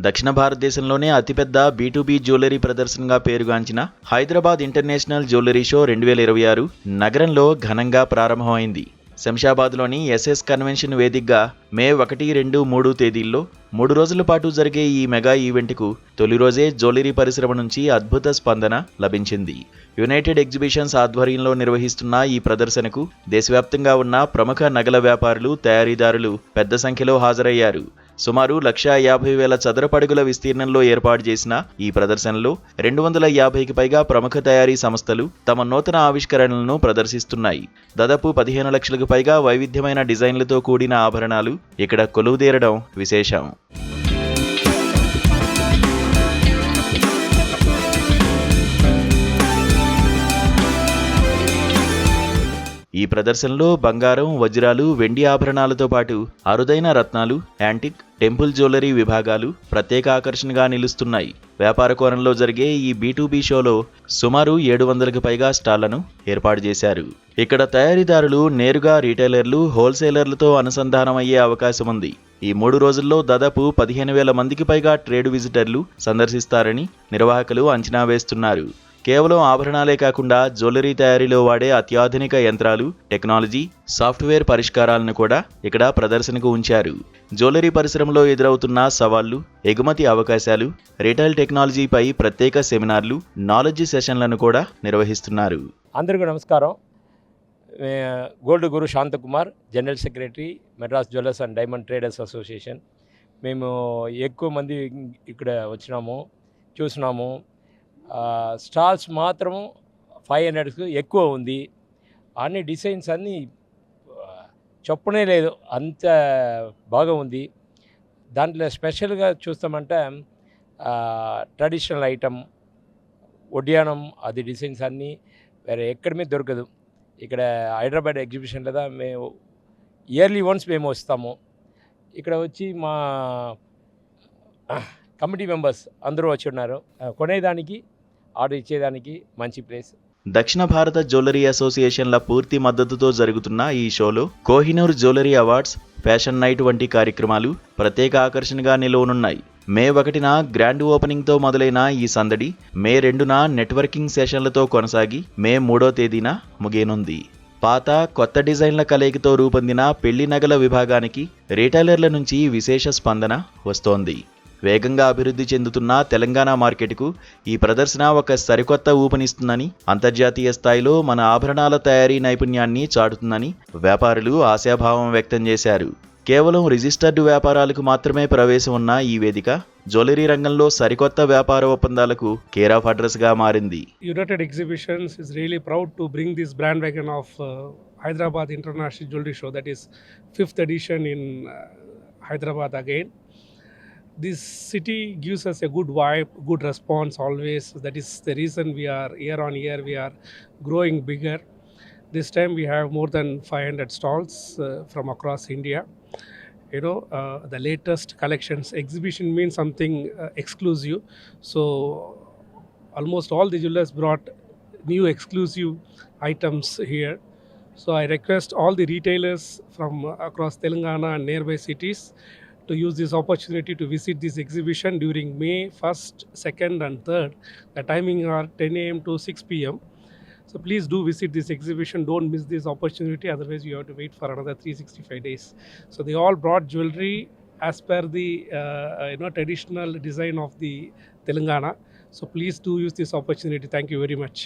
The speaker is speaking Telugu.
దక్షిణ భారతదేశంలోనే అతిపెద్ద బీ2బీ జ్యువెలరీ ప్రదర్శనగా పేరుగాంచిన హైదరాబాద్ ఇంటర్నేషనల్ జ్యువెలరీ షో 2026 నగరంలో ఘనంగా ప్రారంభమైంది. శంషాబాద్లోని ఎస్ఎస్ కన్వెన్షన్ వేదికగా మే 1, 2, 3 తేదీల్లో 3 రోజుల పాటు జరిగే ఈ మెగా ఈవెంట్కు తొలి రోజే జ్యువెలరీ పరిశ్రమ నుంచి అద్భుత స్పందన లభించింది. యునైటెడ్ ఎగ్జిబిషన్స్ ఆధ్వర్యంలో నిర్వహిస్తున్న ఈ ప్రదర్శనకు దేశవ్యాప్తంగా ఉన్న ప్రముఖ నగల వ్యాపారులు, తయారీదారులు పెద్ద సంఖ్యలో హాజరయ్యారు. సుమారు 150,000 చదరపడుగుల విస్తీర్ణంలో ఏర్పాటు చేసిన ఈ ప్రదర్శనలో 250కి పైగా ప్రముఖ తయారీ సంస్థలు తమ నూతన ఆవిష్కరణలను ప్రదర్శిస్తున్నాయి. దాదాపు 15 లక్షలకు పైగా వైవిధ్యమైన డిజైన్లతో కూడిన ఆభరణాలు ఇక్కడ కొలువుదీరడం విశేషం. ఈ ప్రదర్శనలో బంగారం, వజ్రాలు, వెండి ఆభరణాలతో పాటు అరుదైన రత్నాలు, యాంటిక్, టెంపుల్ జ్యువెలరీ విభాగాలు ప్రత్యేక ఆకర్షణగా నిలుస్తున్నాయి. వ్యాపార కోణంలో జరిగే ఈ బీ2బీ షోలో సుమారు 700కి పైగా స్టాళ్లను ఏర్పాటు చేశారు. ఇక్కడ తయారీదారులు నేరుగా రీటైలర్లు, హోల్సేలర్లతో అనుసంధానమయ్యే అవకాశం ఉంది. ఈ 3 రోజుల్లో దాదాపు 15,000 మందికి పైగా ట్రేడ్ విజిటర్లు సందర్శిస్తారని నిర్వాహకులు అంచనా వేస్తున్నారు. కేవలం ఆభరణాలే కాకుండా జ్యువెలరీ తయారీలో వాడే అత్యాధునిక యంత్రాలు, టెక్నాలజీ, సాఫ్ట్వేర్ పరిష్కారాలను కూడా ఇక్కడ ప్రదర్శనకు ఉంచారు. జ్యువెలరీ పరిశ్రమలో ఎదురవుతున్న సవాళ్లు, ఎగుమతి అవకాశాలు, రీటైల్ టెక్నాలజీపై ప్రత్యేక సెమినార్లు, నాలెడ్జ్ సెషన్లను కూడా నిర్వహిస్తున్నారు. అందరికీ నమస్కారం. Gold Guru Shanthakumar, general secretary, Madras jewellers and diamond traders association. మేము ఎక్కువ మంది ఇక్కడ వచ్చినాము, చూసినాము. స్టాల్స్ మాత్రము 500కు ఎక్కువ ఉంది. అన్ని డిజైన్స్ అన్నీ చెప్పనే లేదు, అంత బాగా ఉంది. దాంట్లో స్పెషల్గా చూస్తామంటే ట్రెడిషనల్ ఐటమ్, ఒడ్యానం, అది డిజైన్స్ అన్నీ వేరే ఎక్కడమే దొరకదు. ఇక్కడ హైదరాబాద్ ఎగ్జిబిషన్ లేదా మేము ఇయర్లీ వన్స్ మేము వస్తాము. ఇక్కడ వచ్చి మా కమిటీ మెంబర్స్ అందరూ వచ్చి ఉన్నారు. కొనేదానికి, ఆర్డర్ ఇచ్చేదానికి మంచి ప్లేస్. దక్షిణ భారత జ్యువెలరీ అసోసియేషన్ల పూర్తి మద్దతుతో జరుగుతున్న ఈ షోలో Kohinoor jewellery awards, fashion night వంటి కార్యక్రమాలు ప్రత్యేక ఆకర్షణగా నిలవనున్నాయి. మే 1న గ్రాండ్ ఓపెనింగ్తో మొదలైన ఈ సందడి మే 2న నెట్వర్కింగ్ సెషన్లతో కొనసాగి మే 3వ తేదీన ముగియనుంది. పాత, కొత్త డిజైన్ల కలయికతో రూపొందిన పెళ్లి నగల విభాగానికి రీటైలర్ల నుంచి విశేష స్పందన వస్తోంది. వేగంగా అభివృద్ధి చెందుతున్న తెలంగాణ మార్కెట్కు ఈ ప్రదర్శన ఒక సరికొత్త ఊపనిస్తుందని, అంతర్జాతీయ స్థాయిలో మన ఆభరణాల తయారీ నైపుణ్యాన్ని చాటుతుందని వ్యాపారులు ఆశాభావం వ్యక్తం చేశారు. కేవలం రిజిస్టర్డ్ వ్యాపారాలకు మాత్రమే ప్రవేశం ఉన్న ఈ వేదిక జ్యువెలరీ రంగంలో సరికొత్త వ్యాపార ఒప్పందాలకు కేర్ ఆఫ్ అడ్రస్ గా మారింది. United exhibitions is really proud to bring this bandwagon of Hyderabad International Jewelry Show, that is 5th edition in Hyderabad again. This city gives us a good vibe, good response always. That is the reason we are year on year we are growing bigger. This time we have more than 500 stalls from across India. The latest collections. Exhibition means something exclusive. So almost all the jewelers brought new exclusive items here. So I request all the retailers from across Telangana and nearby cities to use this opportunity to visit this exhibition during May 1st, 2nd and 3rd. The timing are 10 a.m. to 6 p.m. So please do visit this exhibition. Don't miss this opportunity. Otherwise, you have to wait for another 365 days. So they all brought jewelry as per the traditional design of the Telangana. So please do use this opportunity. Thank you very much.